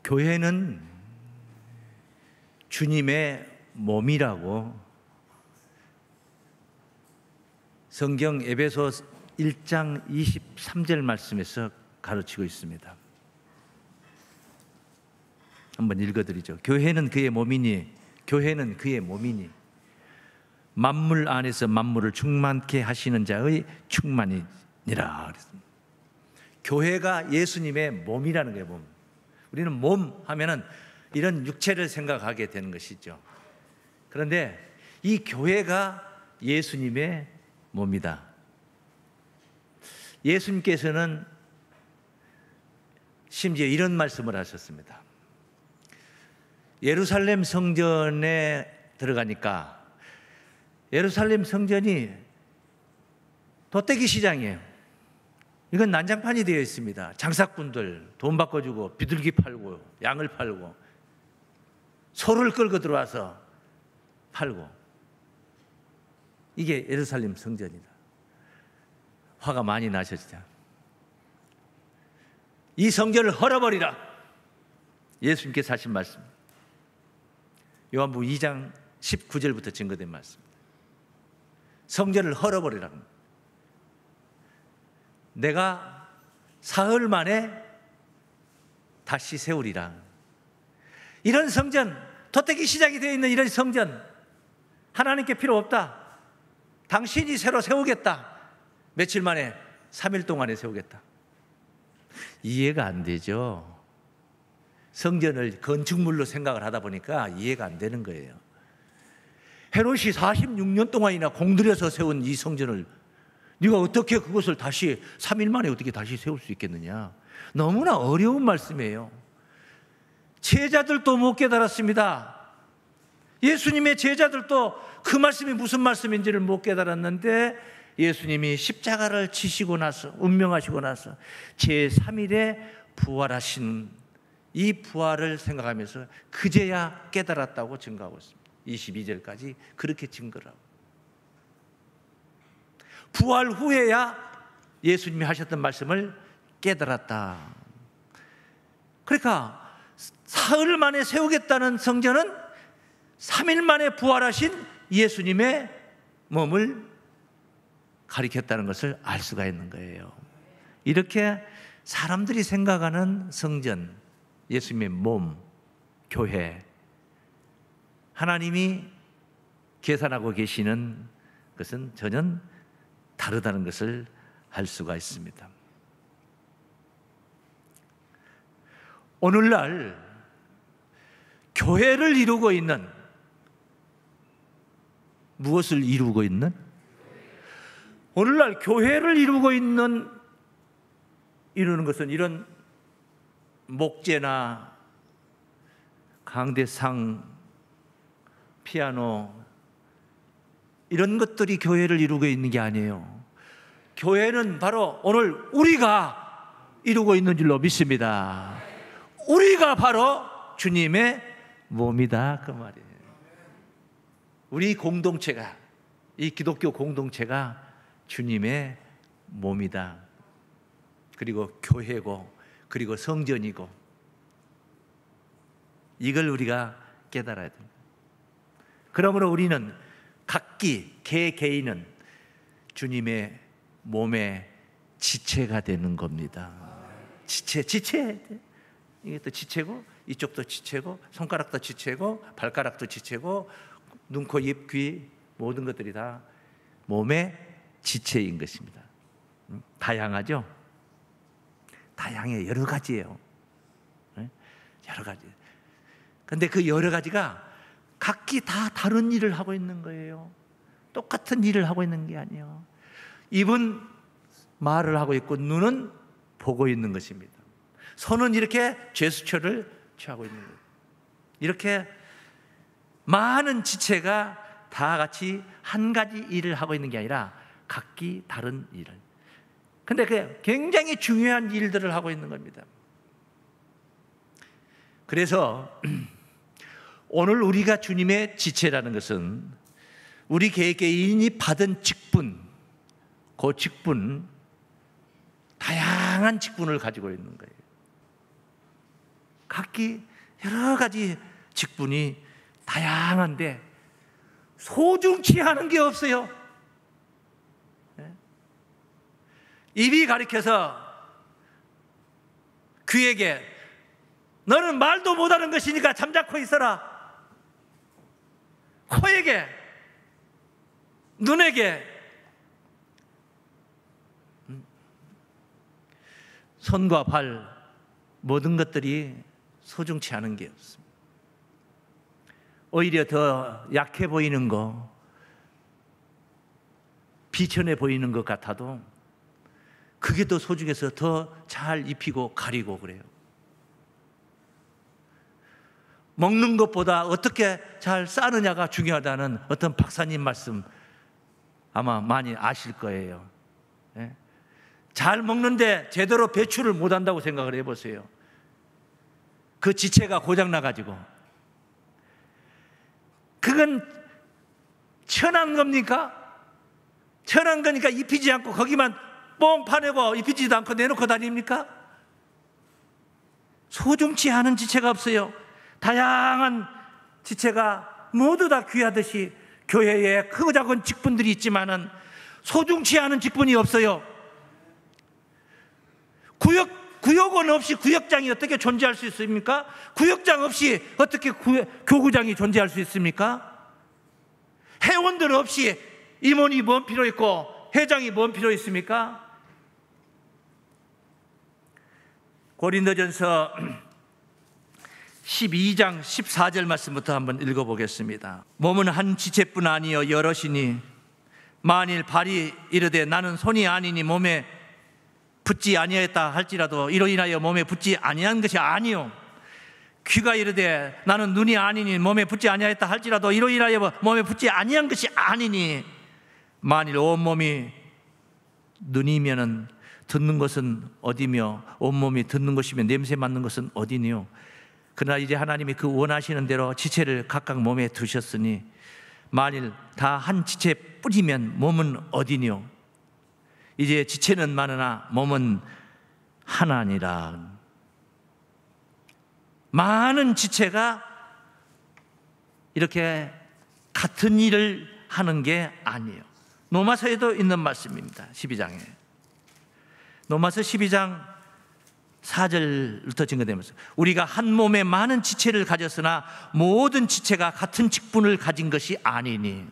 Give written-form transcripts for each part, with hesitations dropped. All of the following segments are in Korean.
교회는 주님의 몸이라고 성경 에베소 1장 23절 말씀에서 가르치고 있습니다. 한번 읽어드리죠. 교회는 그의 몸이니 만물 안에서 만물을 충만케 하시는 자의 충만이니라 그랬습니다. 교회가 예수님의 몸이라는 거예요. 몸. 우리는 몸 하면은 이런 육체를 생각하게 되는 것이죠. 그런데 이 교회가 예수님의 몸이다. 예수님께서는 심지어 이런 말씀을 하셨습니다. 예루살렘 성전에 들어가니까 예루살렘 성전이 도떼기 시장이에요. 이건 난장판이 되어 있습니다. 장사꾼들 돈 바꿔주고 비둘기 팔고 양을 팔고 소를 끌고 들어와서 팔고, 이게 예루살렘 성전이다. 화가 많이 나셨죠. 이 성전을 헐어버리라. 예수님께서 하신 말씀, 요한복음 2장 19절부터 증거된 말씀입니다. 성전을 헐어버리라. 내가 사흘 만에 다시 세우리라. 이런 성전, 도떼기 시작이 되어 있는 이런 성전, 하나님께 필요 없다. 당신이 새로 세우겠다. 며칠 만에, 3일 동안에 세우겠다. 이해가 안 되죠. 성전을 건축물로 생각을 하다 보니까 이해가 안 되는 거예요. 헤롯이 46년 동안이나 공들여서 세운 이 성전을 네가 어떻게 그것을 다시 3일 만에 어떻게 다시 세울 수 있겠느냐. 너무나 어려운 말씀이에요. 제자들도 못 깨달았습니다. 예수님의 제자들도 그 말씀이 무슨 말씀인지를 못 깨달았는데, 예수님이 십자가를 지시고 나서, 운명하시고 나서 제3일에 부활하신 이 부활을 생각하면서 그제야 깨달았다고 증거하고 있습니다. 22절까지 그렇게 증거를 하고, 부활 후에야 예수님이 하셨던 말씀을 깨달았다. 그러니까 사흘 만에 세우겠다는 성전은 3일 만에 부활하신 예수님의 몸을 가리켰다는 것을 알 수가 있는 거예요. 이렇게 사람들이 생각하는 성전, 예수님의 몸, 교회, 하나님이 계산하고 계시는 것은 전혀 다르다는 것을 알 수가 있습니다. 오늘날 교회를 이루고 있는, 무엇을 이루고 있는? 오늘날 교회를 이루는 것은 이런 목재나 강대상, 피아노, 이런 것들이 교회를 이루고 있는 게 아니에요. 교회는 바로 오늘 우리가 이루고 있는 줄로 믿습니다. 우리가 바로 주님의 몸이다, 그 말이에요. 우리 공동체가, 이 기독교 공동체가 주님의 몸이다. 그리고 교회고, 그리고 성전이고, 이걸 우리가 깨달아야 됩니다. 그러므로 우리는 각기 개인은 주님의 몸의 지체가 되는 겁니다. 지체. 이게 또 지체고, 이쪽도 지체고, 손가락도 지체고, 발가락도 지체고, 눈, 코, 입, 귀, 모든 것들이 다 몸의 지체인 것입니다. 다양하죠? 다양해. 여러 가지예요. 여러 가지. 근데 그 여러 가지가 각기 다 다른 일을 하고 있는 거예요. 똑같은 일을 하고 있는 게 아니에요. 입은 말을 하고 있고, 눈은 보고 있는 것입니다. 손은 이렇게 제스처를 취하고 있는 거예요. 이렇게 많은 지체가 다 같이 한 가지 일을 하고 있는 게 아니라 각기 다른 일을. 근데 그 굉장히 중요한 일들을 하고 있는 겁니다. 그래서 오늘 우리가 주님의 지체라는 것은 우리 개개인이 받은 직분, 그 직분, 다양한 직분을 가지고 있는 거예요. 각기 여러 가지 직분이 다양한데 소중치 않은 게 없어요. 입이 가리켜서 귀에게 너는 말도 못하는 것이니까 잠자코 있어라. 코에게, 눈에게, 손과 발, 모든 것들이 소중치 않은 게 없습니다. 오히려 더 약해 보이는 거, 비천해 보이는 것 같아도 그게 더 소중해서 더 잘 입히고 가리고 그래요. 먹는 것보다 어떻게 잘 싸느냐가 중요하다는 어떤 박사님 말씀 아마 많이 아실 거예요. 잘 먹는데 제대로 배출을 못한다고 생각을 해보세요. 그 지체가 고장나가지고. 그건 천한 겁니까? 천한 거니까 입히지 않고 거기만 뽕 파내고 입히지도 않고 내놓고 다닙니까? 소중치 않은 지체가 없어요. 다양한 지체가 모두 다 귀하듯이 교회에 크고 작은 직분들이 있지만은 소중치 않은 직분이 없어요. 구역원 없이 구역장이 어떻게 존재할 수 있습니까? 구역장 없이 어떻게 교구장이 존재할 수 있습니까? 회원들 없이 임원이 뭔 필요 있고 회장이 뭔 필요 있습니까? 고린도전서 12장 14절 말씀부터 한번 읽어보겠습니다. 몸은 한 지체뿐 아니요 여럿이니 만일 발이 이르되 나는 손이 아니니 몸에 붙지 아니하였다 할지라도 이로 인하여 몸에 붙지 아니한 것이 아니요 귀가 이르되 나는 눈이 아니니 몸에 붙지 아니하였다 할지라도 이로 인하여 몸에 붙지 아니한 것이 아니니 만일 온몸이 눈이면은 듣는 것은 어디며 온몸이 듣는 것이면 냄새 맡는 것은 어디니요. 그러나 이제 하나님이 그 원하시는 대로 지체를 각각 몸에 두셨으니 만일 다 한 지체 뿌리면 몸은 어디니요. 이제 지체는 많으나 몸은 하나니라. 많은 지체가 이렇게 같은 일을 하는 게 아니에요. 로마서에도 있는 말씀입니다. 12장에 로마서 12장 4절부터 증거되면서 우리가 한 몸에 많은 지체를 가졌으나 모든 지체가 같은 직분을 가진 것이 아니니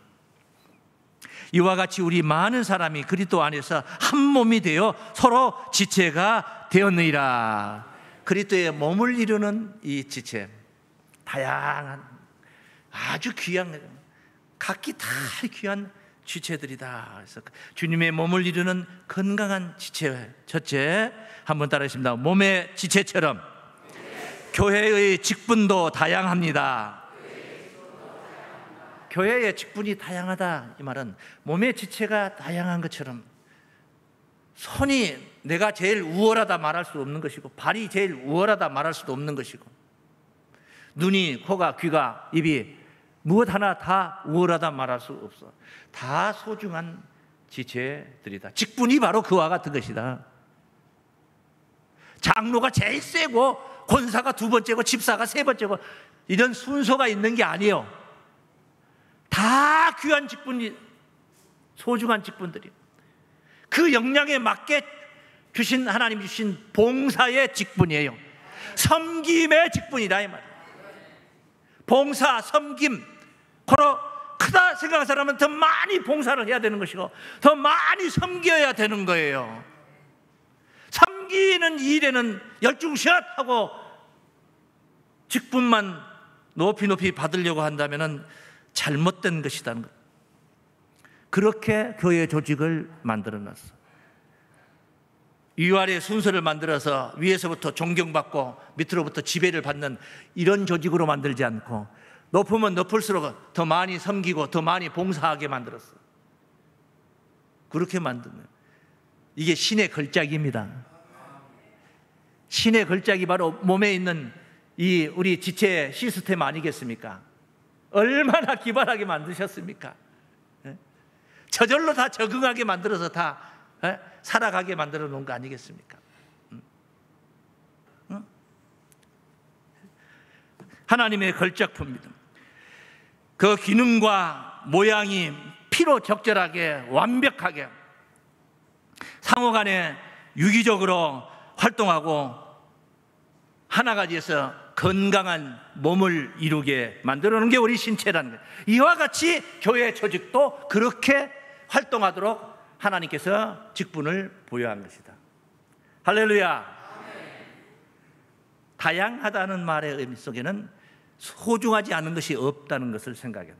이와 같이 우리 많은 사람이 그리스도 안에서 한 몸이 되어 서로 지체가 되었느니라. 그리스도의 몸을 이루는 이 지체, 다양한 아주 귀한 각기 다 귀한 지체들이다. 그래서 주님의 몸을 이루는 건강한 지체, 첫째 한번 따라하겠습니다. 몸의 지체처럼 교회의 직분도 다양합니다. 교회의 직분이 다양하다 이 말은 몸의 지체가 다양한 것처럼 손이 내가 제일 우월하다 말할 수 없는 것이고 발이 제일 우월하다 말할 수도 없는 것이고 눈이, 코가, 귀가, 입이 무엇 하나 다 우월하다 말할 수 없어. 다 소중한 지체들이다. 직분이 바로 그와 같은 것이다. 장로가 제일 세고 권사가 두 번째고 집사가 세 번째고 이런 순서가 있는 게 아니에요. 다 귀한 직분이 소중한 직분들이 그 역량에 맞게 주신 하나님 주신 봉사의 직분이에요. 섬김의 직분이다 이 말이에요. 봉사, 섬김 그로 크다 생각하는 사람은 더 많이 봉사를 해야 되는 것이고 더 많이 섬겨야 되는 거예요. 섬기는 일에는 열중샷 하고 직분만 높이 받으려고 한다면 잘못된 것이라는 것. 그렇게 교회 조직을 만들어놨어. 위아래 순서를 만들어서 위에서부터 존경받고 밑으로부터 지배를 받는 이런 조직으로 만들지 않고 높으면 높을수록 더 많이 섬기고 더 많이 봉사하게 만들었어. 그렇게 만드는 이게 신의 걸작입니다. 신의 걸작이 바로 몸에 있는 이 우리 지체 시스템 아니겠습니까? 얼마나 기발하게 만드셨습니까? 저절로 다 적응하게 만들어서 다 살아가게 만들어 놓은 거 아니겠습니까? 하나님의 걸작품입니다. 그 기능과 모양이 피로 적절하게 완벽하게 상호간에 유기적으로 활동하고 하나가 되어서 건강한 몸을 이루게 만들어 놓은 게 우리 신체라는 거예요. 이와 같이 교회 조직도 그렇게 활동하도록 하나님께서 직분을 부여한 것이다. 할렐루야. 다양하다는 말의 의미 속에는 소중하지 않은 것이 없다는 것을 생각합니다.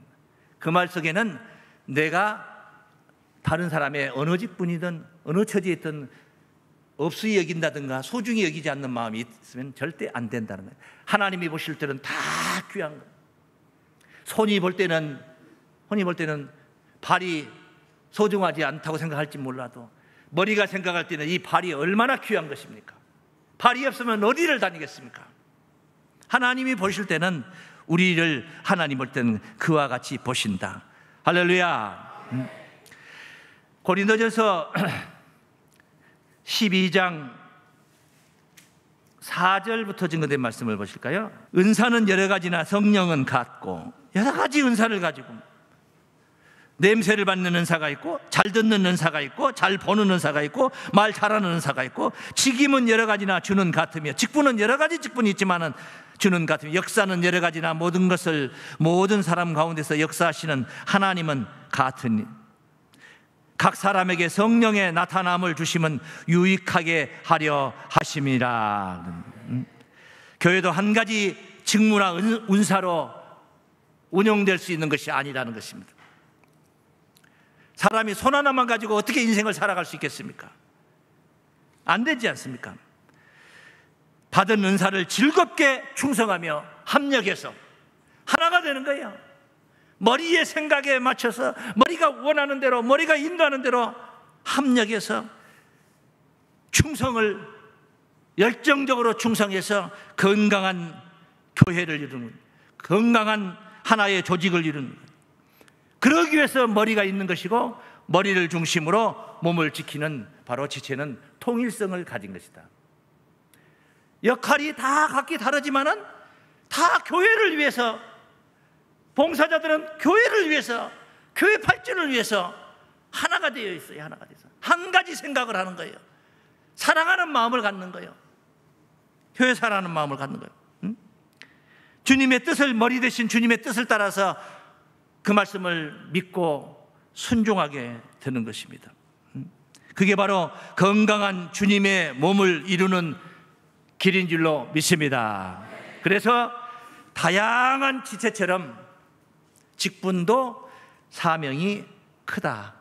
그 말 속에는 내가 다른 사람의 어느 직분이든 어느 처지에 있든 없이 여긴다든가 소중히 여기지 않는 마음이 있으면 절대 안 된다는 거예요. 하나님이 보실 때는 다 귀한 거예요. 손이 볼 때는 발이 소중하지 않다고 생각할지 몰라도 머리가 생각할 때는 이 발이 얼마나 귀한 것입니까? 발이 없으면 어디를 다니겠습니까? 하나님이 보실 때는 우리를 하나님 볼 때는 그와 같이 보신다. 할렐루야. 고린도전서 12장 4절부터 증거된 말씀을 보실까요? 은사는 여러 가지나 성령은 같고, 여러 가지 은사를 가지고 냄새를 맡는 은사가 있고, 잘 듣는 은사가 있고, 잘 보는 은사가 있고, 말 잘하는 은사가 있고, 직임은 여러 가지나 주는 같으며, 직분은 여러 가지 직분이 있지만은 주는 같으며, 역사는 여러 가지나 모든 것을 모든 사람 가운데서 역사하시는 하나님은 같으니, 각 사람에게 성령의 나타남을 주심은 유익하게 하려 하심이라. 교회도 한 가지 직무나 은사로 운영될 수 있는 것이 아니라는 것입니다. 사람이 손 하나만 가지고 어떻게 인생을 살아갈 수 있겠습니까? 안 되지 않습니까? 받은 은사를 즐겁게 충성하며 합력해서 하나가 되는 거예요. 머리의 생각에 맞춰서 머리가 원하는 대로, 머리가 인도하는 대로 합력해서 충성을 열정적으로 충성해서 건강한 교회를 이루는, 건강한 하나의 조직을 이루는 거예요. 그러기 위해서 머리가 있는 것이고, 머리를 중심으로 몸을 지키는 바로 지체는 통일성을 가진 것이다. 역할이 다 각기 다르지만은 다 교회를 위해서, 봉사자들은 교회를 위해서, 교회 발전을 위해서 하나가 되어 있어요. 하나가 돼서 한 가지 생각을 하는 거예요. 사랑하는 마음을 갖는 거예요. 교회 사랑하는 마음을 갖는 거예요. 주님의 뜻을, 머리 대신 주님의 뜻을 따라서 그 말씀을 믿고 순종하게 되는 것입니다. 그게 바로 건강한 주님의 몸을 이루는 길인 줄로 믿습니다. 그래서 다양한 지체처럼 직분도 사명이 크다.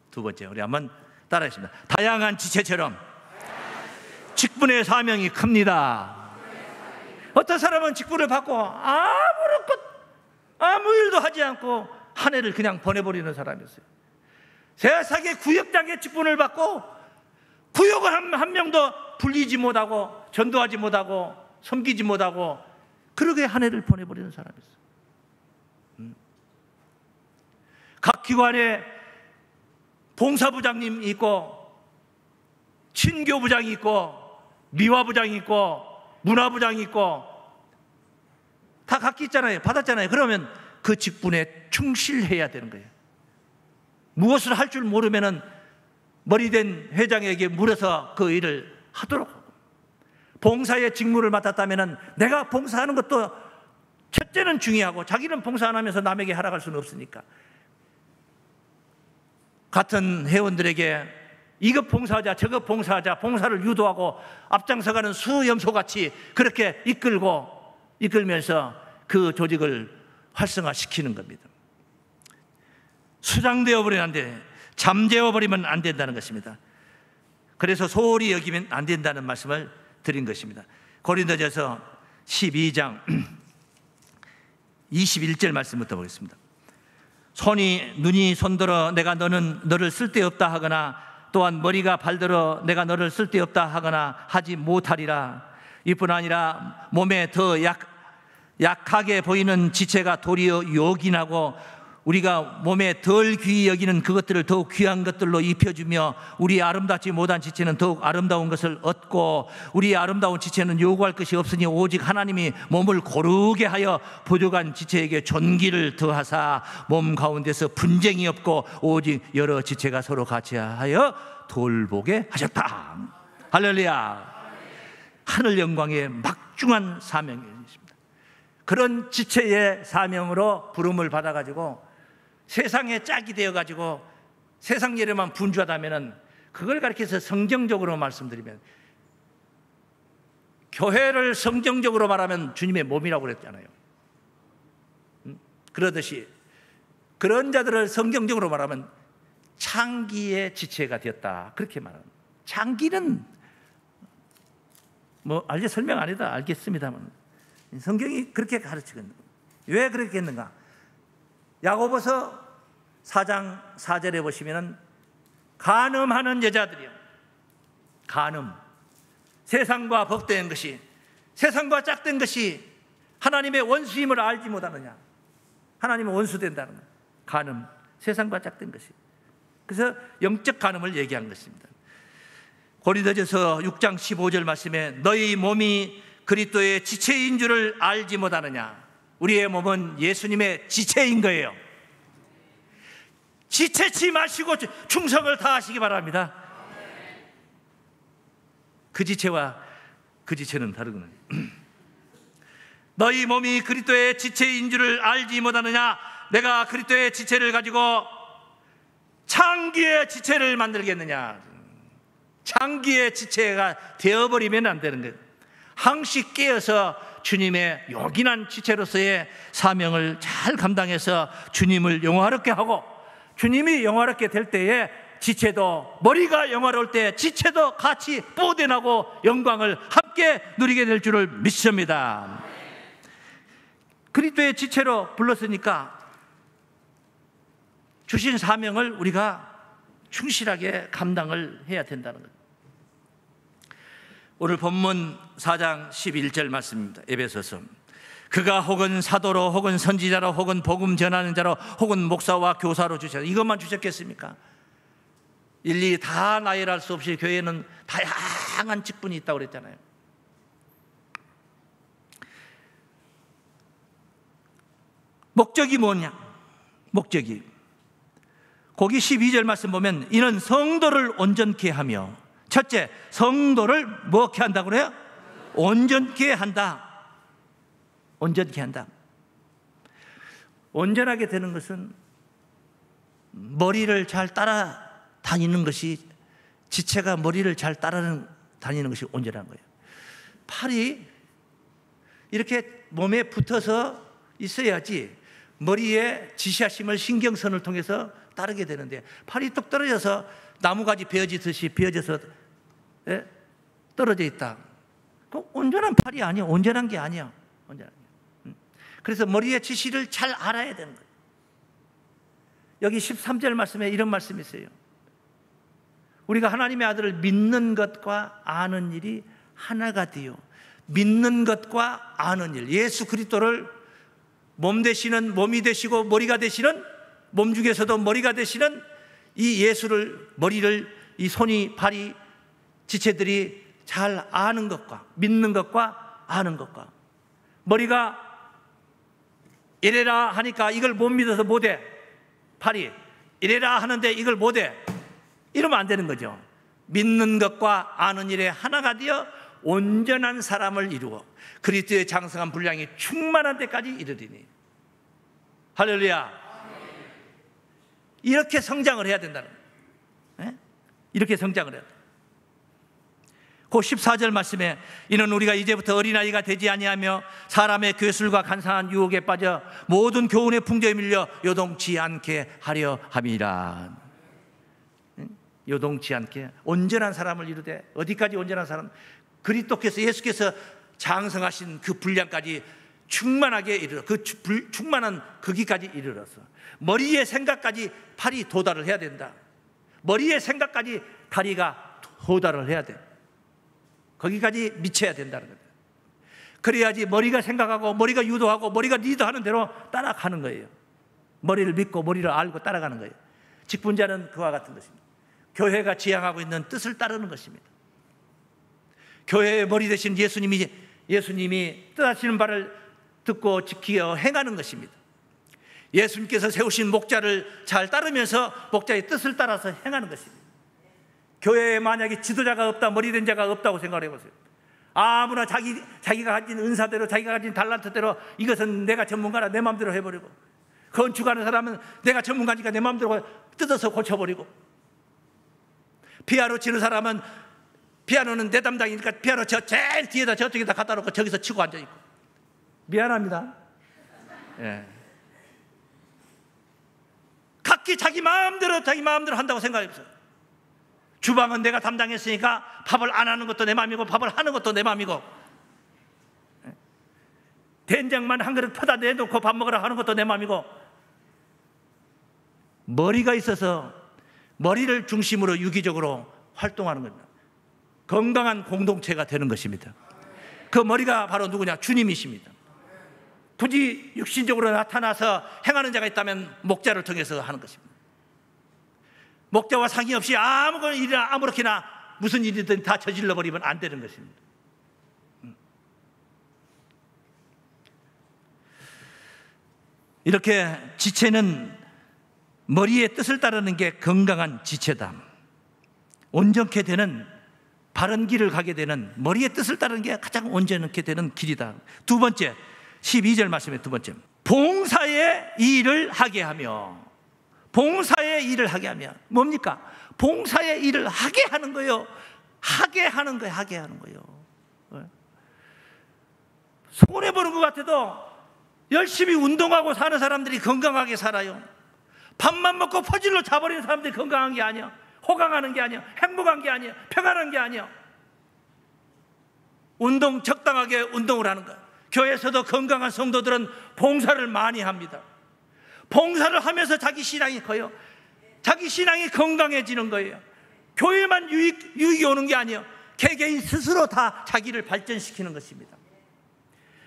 두 번째, 우리 한번 따라하겠습니다. 다양한 지체처럼 직분의 사명이 큽니다. 어떤 사람은 직분을 받고 아무 일도 하지 않고 한 해를 그냥 보내버리는 사람이 있어요. 세상에 구역장의 직분을 받고 구역을 한 명도 불리지 못하고 전도하지 못하고 섬기지 못하고 그러게 한 해를 보내버리는 사람이 있어요. 각 기관에 봉사부장님 있고, 친교부장이 있고, 미화부장이 있고, 문화부장이 있고, 다 각기 있잖아요. 받았잖아요. 그러면 그 직분에 충실해야 되는 거예요. 무엇을 할 줄 모르면은 머리된 회장에게 물어서 그 일을 하도록 하고, 봉사의 직무를 맡았다면은 내가 봉사하는 것도 첫째는 중요하고, 자기는 봉사 안 하면서 남에게 하락할 수는 없으니까 같은 회원들에게 이것 봉사하자, 저것 봉사하자, 봉사를 유도하고 앞장서가는 수염소같이 그렇게 이끌면서 그 조직을 활성화시키는 겁니다. 수장되어 버리면 안 돼. 잠재워 버리면 안 된다는 것입니다. 그래서 소홀히 여기면 안 된다는 말씀을 드린 것입니다. 고린도전서 12장 21절 말씀부터 보겠습니다. 눈이 손들어 내가 너를 쓸데없다 하거나, 또한 머리가 발들어 내가 너를 쓸데없다 하거나 하지 못하리라. 이뿐 아니라 몸에 더 약하게 보이는 지체가 도리어 요긴하고 우리가 몸에 덜 귀히 여기는 그것들을 더욱 귀한 것들로 입혀주며 우리 아름답지 못한 지체는 더욱 아름다운 것을 얻고 우리의 아름다운 지체는 요구할 것이 없으니 오직 하나님이 몸을 고르게 하여 부족한 지체에게 존귀를 더하사 몸 가운데서 분쟁이 없고 오직 여러 지체가 서로 같이 하여 돌보게 하셨다. 할렐루야. 하늘 영광의 막중한 사명입니다. 그런 지체의 사명으로 부름을 받아가지고 세상에 짝이 되어가지고 세상 일에만 분주하다면 그걸 가르쳐서 성경적으로 말씀드리면 교회를 성경적으로 말하면 주님의 몸이라고 그랬잖아요. 그러듯이 그런 자들을 성경적으로 말하면 창기의 지체가 되었다. 그렇게 말합니다. 창기는 뭐 알게 설명 안 해도 알겠습니다만 성경이 그렇게 가르치거든요. 왜 그렇게 했는가? 야고보서 4장 4절에 보시면은 간음하는 여자들이요. 간음. 세상과 복된 것이, 세상과 짝된 것이 하나님의 원수임을 알지 못하느냐. 하나님의 원수된다는 거예요. 간음. 세상과 짝된 것이. 그래서 영적 간음을 얘기한 것입니다. 고린도전서 6장 15절 말씀에 너희 몸이 그리스도의 지체인 줄을 알지 못하느냐. 우리의 몸은 예수님의 지체인 거예요. 지체치 마시고 충성을 다하시기 바랍니다. 그 지체와 그 지체는 다르구나. 너희 몸이 그리스도의 지체인 줄을 알지 못하느냐. 내가 그리스도의 지체를 가지고 창기의 지체를 만들겠느냐. 창기의 지체가 되어버리면 안 되는 거예요. 항시 깨어서 주님의 요긴한 지체로서의 사명을 잘 감당해서 주님을 영화롭게 하고 주님이 영화롭게 될 때에 지체도, 머리가 영화로울 때 지체도 같이 뽀대나고 영광을 함께 누리게 될 줄을 믿습니다. 그리스도의 지체로 불렀으니까 주신 사명을 우리가 충실하게 감당을 해야 된다는 거예요. 오늘 본문 4장 11절 말씀입니다. 에베소서. 그가 혹은 사도로 혹은 선지자로 혹은 복음 전하는 자로 혹은 목사와 교사로 주셨다. 이것만 주셨겠습니까? 일일이 다 나열할 수 없이 교회는 다양한 직분이 있다고 그랬잖아요. 목적이 뭐냐? 목적이 거기 12절 말씀 보면 이는 성도를 온전케 하며, 첫째, 성도를 뭐게 한다고 그래요? 온전케 한다. 온전케 한다. 온전하게 되는 것은 머리를 잘 따라다니는 것이, 지체가 머리를 잘 따라다니는 것이 온전한 거예요. 팔이 이렇게 몸에 붙어서 있어야지 머리에 지시하심을 신경선을 통해서 따르게 되는데, 팔이 뚝 떨어져서 나무가지 베어지듯이 베어져서 떨어져 있다. 그 온전한 팔이 아니야. 온전한 게 아니야. 온전한 게. 그래서 머리의 지시를 잘 알아야 되는 거예요. 여기 13절 말씀에 이런 말씀이 있어요. 우리가 하나님의 아들을 믿는 것과 아는 일이 하나가 되요. 믿는 것과 아는 일. 예수 그리스도를 몸 되시는, 몸이 되시고 머리가 되시는, 몸 중에서도 머리가 되시는 이 예수를, 머리를, 이 손이, 발이, 지체들이 잘 아는 것과 믿는 것과 아는 것과, 머리가 이래라 하니까 이걸 못 믿어서 못해. 팔이 이래라 하는데 이걸 못해. 이러면 안 되는 거죠. 믿는 것과 아는 일에 하나가 되어 온전한 사람을 이루어 그리스도의 장성한 분량이 충만한 데까지 이르리니. 할렐루야. 이렇게 성장을 해야 된다는 거예요. 이렇게 성장을 해야 돼요. 그 14절 말씀에 이는 우리가 이제부터 어린아이가 되지 아니하며 사람의 괴술과 간사한 유혹에 빠져 모든 교훈의 풍조에 밀려 요동치 않게 하려 함이라. 요동치 않게 온전한 사람을 이루되, 어디까지 온전한 사람? 그리스도께서, 예수께서 장성하신 그 분량까지 충만하게 이르러, 그 충만한 거기까지 이르러서 머리의 생각까지 팔이 도달을 해야 된다. 머리의 생각까지 다리가 도달을 해야 돼. 거기까지 미쳐야 된다는 거예요. 그래야지 머리가 생각하고 머리가 유도하고 머리가 리드하는 대로 따라가는 거예요. 머리를 믿고 머리를 알고 따라가는 거예요. 직분자는 그와 같은 것입니다. 교회가 지향하고 있는 뜻을 따르는 것입니다. 교회의 머리 되신 예수님이 뜻하시는 바를 듣고 지키어 행하는 것입니다. 예수님께서 세우신 목자를 잘 따르면서 목자의 뜻을 따라서 행하는 것입니다. 교회에 만약에 지도자가 없다, 머리된 자가 없다고 생각을 해보세요. 아무나 자기가 가진 은사대로, 자기가 가진 달란트대로 이것은 내가 전문가라 내 마음대로 해버리고, 건축하는 사람은 내가 전문가니까 내 마음대로 뜯어서 고쳐버리고, 피아노 치는 사람은 피아노는 내 담당이니까 피아노 제일 뒤에다 저쪽에다 갖다 놓고 저기서 치고 앉아있고. 미안합니다. 예. 각기 자기 마음대로 한다고 생각해보세요. 주방은 내가 담당했으니까 밥을 안 하는 것도 내 마음이고 밥을 하는 것도 내 마음이고, 된장만 한 그릇 퍼다 내놓고 밥 먹으라 하는 것도 내 마음이고, 머리가 있어서 머리를 중심으로 유기적으로 활동하는 겁니다. 건강한 공동체가 되는 것입니다. 그 머리가 바로 누구냐? 주님이십니다. 굳이 육신적으로 나타나서 행하는 자가 있다면 목자를 통해서 하는 것입니다. 목자와 상의없이 아무거나 일이나 아무렇게나 무슨 일이든 다 저질러 버리면 안 되는 것입니다. 이렇게 지체는 머리의 뜻을 따르는 게 건강한 지체다. 온전케 되는, 바른 길을 가게 되는, 머리의 뜻을 따르는 게 가장 온전케 되는 길이다. 두 번째, 12절 말씀의 두 번째, 봉사의 일을 하게 하며. 봉사의 일을 하게 하며 뭡니까? 봉사의 일을 하게 하는 거예요. 하게 하는 거예요. 손해보는 것 같아도 열심히 운동하고 사는 사람들이 건강하게 살아요. 밥만 먹고 퍼질러 자버리는 사람들이 건강한 게 아니야. 호강하는 게 아니야. 행복한 게 아니야. 평안한 게 아니야. 운동, 적당하게 운동을 하는 거야. 교회에서도 건강한 성도들은 봉사를 많이 합니다. 봉사를 하면서 자기 신앙이 커요. 자기 신앙이 건강해지는 거예요. 교회만 유익이 오는 게 아니에요. 개개인 스스로 다 자기를 발전시키는 것입니다.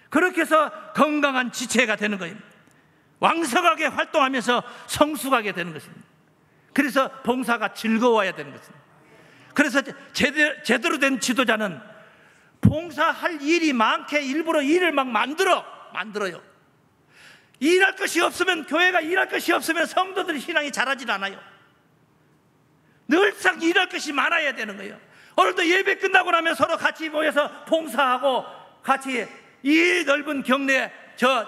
그렇게 해서 건강한 지체가 되는 거예요. 왕성하게 활동하면서 성숙하게 되는 것입니다. 그래서 봉사가 즐거워야 되는 것입니다. 그래서 제대로 된 지도자는 봉사할 일이 많게 일부러 일을 막 만들어요. 일할 것이 없으면, 교회가 일할 것이 없으면 성도들의 신앙이 자라질 않아요. 늘상 일할 것이 많아야 되는 거예요. 오늘도 예배 끝나고 나면 서로 같이 모여서 봉사하고, 같이 이 넓은 경내에 저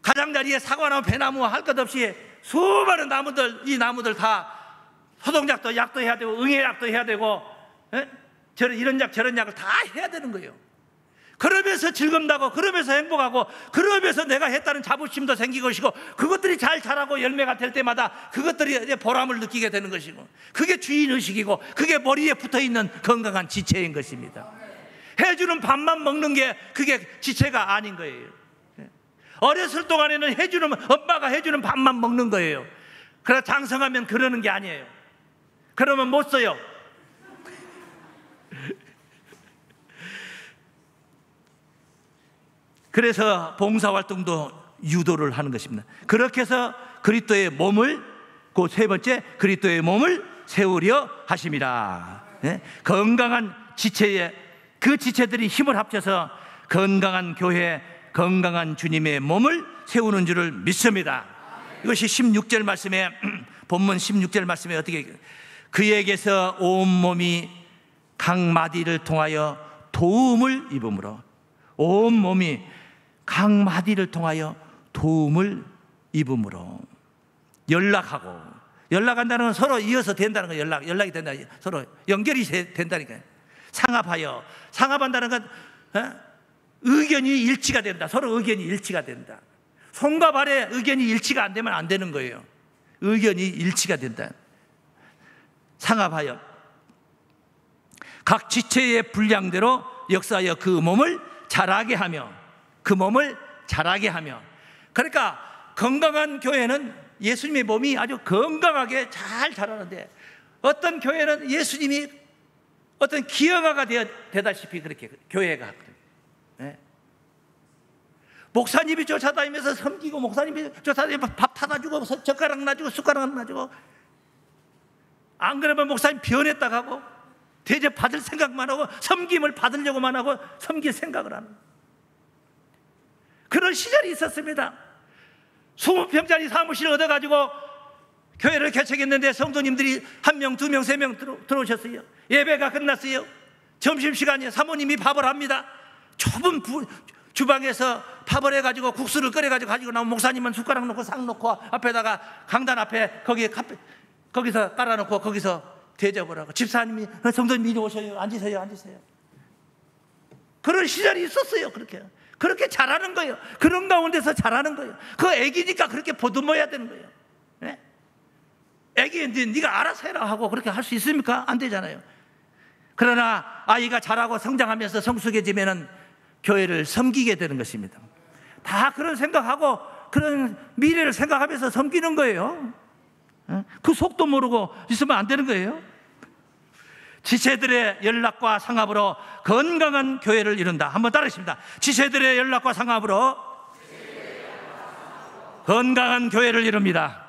가장자리에 사과나무, 배나무 할 것 없이 수많은 나무들, 이 나무들 다 소독약도, 약도 해야 되고 응애약도 해야 되고, 이런 약 저런 약을 다 해야 되는 거예요. 그러면서 즐겁다고, 그러면서 행복하고, 그러면서 내가 했다는 자부심도 생기는 것이고, 그것들이 잘 자라고 열매가 될 때마다 그것들이 보람을 느끼게 되는 것이고, 그게 주인의식이고, 그게 머리에 붙어있는 건강한 지체인 것입니다. 해주는 밥만 먹는 게 그게 지체가 아닌 거예요. 어렸을 동안에는 엄마가 해주는 밥만 먹는 거예요. 그러나 장성하면 그러는 게 아니에요. 그러면 못 써요. 그래서 봉사활동도 유도를 하는 것입니다. 그렇게 해서 그리스도의 몸을, 그 세 번째, 그리스도의 몸을 세우려 하심이라. 건강한 지체에, 그 지체들이 힘을 합쳐서 건강한 교회, 건강한 주님의 몸을 세우는 줄을 믿습니다. 이것이 16절 말씀에, 본문 16절 말씀에 어떻게, 그에게서 온몸이 각 마디를 통하여 도움을 입음으로, 온몸이 각 마디를 통하여 도움을 입음으로. 연락한다는 건 서로 이어서 된다는 거예요. 연락이 된다. 서로 연결이 된다니까요. 상합한다는 건 의견이 일치가 된다. 서로 의견이 일치가 된다. 손과 발의 의견이 일치가 안 되면 안 되는 거예요. 의견이 일치가 된다. 상합하여 각 지체의 분량대로 역사하여 그 몸을 자라게 하며, 그러니까 건강한 교회는 예수님의 몸이 아주 건강하게 잘 자라는데, 어떤 교회는 예수님이 어떤 기형아가 되다시피 그렇게 교회가, 목사님이 쫓아다니면서 섬기고, 목사님이 쫓아다니면서 밥 타다 주고, 젓가락 놔주고, 숟가락 놔주고, 안 그러면 목사님 변했다 가고, 대접 받을 생각만 하고, 섬김을 받으려고만 하고, 섬길 생각을 하는 그런 시절이 있었습니다. 20평짜리 사무실을 얻어가지고 교회를 개척했는데 성도님들이 1명, 2명, 3명 들어오셨어요. 예배가 끝났어요. 점심시간에 사모님이 밥을 합니다. 좁은 주방에서 밥을 해가지고 국수를 끓여가지고 나오면 목사님은 숟가락 놓고 싹 놓고 앞에다가 강단 앞에 거기서 깔아놓고 거기서 대접을 하고, 집사님이 성도님 이리 오셔요. 앉으세요. 그런 시절이 있었어요. 그렇게 잘하는 거예요. 그런 가운데서 잘하는 거예요. 그 애기니까 그렇게 보듬어야 되는 거예요. 네? 애기인데 네가 알아서 해라 하고 그렇게 할 수 있습니까? 안 되잖아요. 그러나 아이가 자라고 성장하면서 성숙해지면은 교회를 섬기게 되는 것입니다. 다 그런 생각하고 그런 미래를 생각하면서 섬기는 거예요. 그 속도 모르고 있으면 안 되는 거예요. 지체들의 연락과 상합으로 건강한 교회를 이룬다. 한번 따라하십니다. 지체들의 연락과 상합으로 건강한 교회를 이룹니다.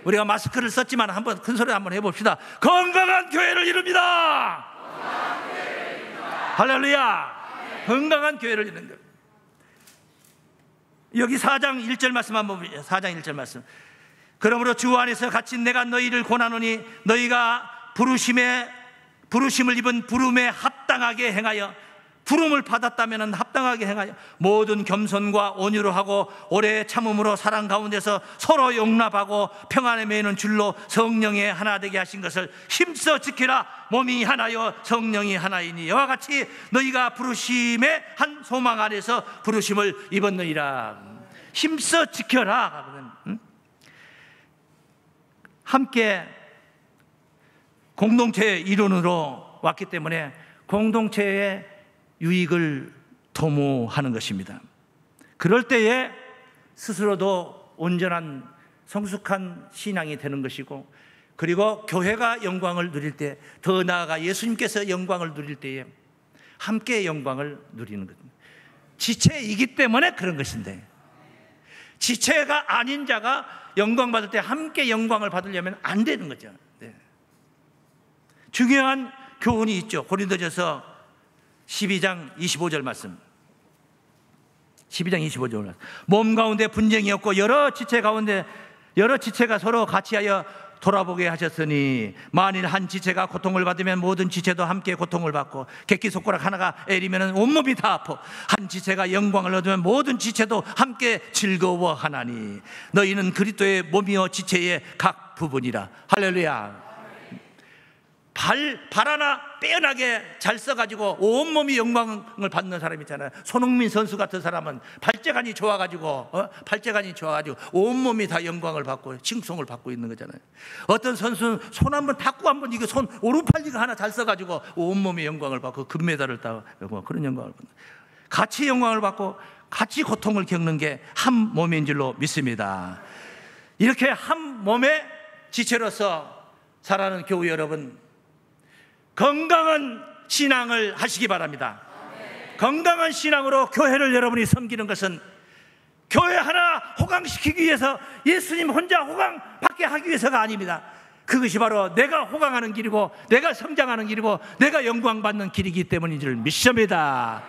우리가 마스크를 썼지만 한번 큰 소리로 한번 해봅시다. 건강한 교회를 이룹니다. 할렐루야. 건강한 교회를 이루는 거예요. 여기 4장 1절 말씀 한번 보세요. 4장 1절 말씀. 그러므로 주 안에서 갇힌 내가 너희를 권하노니 너희가 부르심을 입은 부름에 합당하게 행하여, 부름을 받았다면 합당하게 행하여 모든 겸손과 온유로 하고 오래 참음으로 사랑 가운데서 서로 용납하고 평안에 매이는 줄로 성령의 하나 되게 하신 것을 힘써 지키라. 몸이 하나요 성령이 하나이니 이와 같이 너희가 부르심의 한 소망 안에서 부르심을 입었느니라. 힘써 지켜라. 함께 공동체의 일원으로 왔기 때문에 공동체의 유익을 도모하는 것입니다. 그럴 때에 스스로도 온전한 성숙한 신앙이 되는 것이고, 그리고 교회가 영광을 누릴 때, 더 나아가 예수님께서 영광을 누릴 때에 함께 영광을 누리는 것입니다. 지체이기 때문에 그런 것인데, 지체가 아닌 자가 영광 받을 때 함께 영광을 받으려면 안 되는 거죠. 네. 중요한 교훈이 있죠. 고린도전서 12장 25절 말씀. 12장 25절 말씀. 몸 가운데 분쟁이 없고 여러 지체가 서로 같이하여 돌아보게 하셨으니 만일 한 지체가 고통을 받으면 모든 지체도 함께 고통을 받고, 객기 손가락 하나가 애리면 온몸이 다 아파. 한 지체가 영광을 얻으면 모든 지체도 함께 즐거워하나니 너희는 그리스도의 몸이요 지체의 각 부분이라. 할렐루야. 발 하나 빼어나게 잘 써가지고 온몸이 영광을 받는 사람 있잖아요. 손흥민 선수 같은 사람은 발재간이 좋아가지고 온몸이 다 영광을 받고 칭송을 받고 있는 거잖아요. 어떤 선수는 손 한번 닦고 한번 이거 손 오른팔리가 하나 잘 써가지고 온몸이 영광을 받고 금메달을 따고 그런 영광을 받는, 같이 영광을 받고 같이 고통을 겪는 게 한 몸인 줄로 믿습니다. 이렇게 한 몸의 지체로서 살아가는 교우 여러분, 건강한 신앙을 하시기 바랍니다. 건강한 신앙으로 교회를 여러분이 섬기는 것은 교회 하나 호강시키기 위해서, 예수님 혼자 호강받게 하기 위해서가 아닙니다. 그것이 바로 내가 호강하는 길이고 내가 성장하는 길이고 내가 영광받는 길이기 때문인 줄 믿습니다.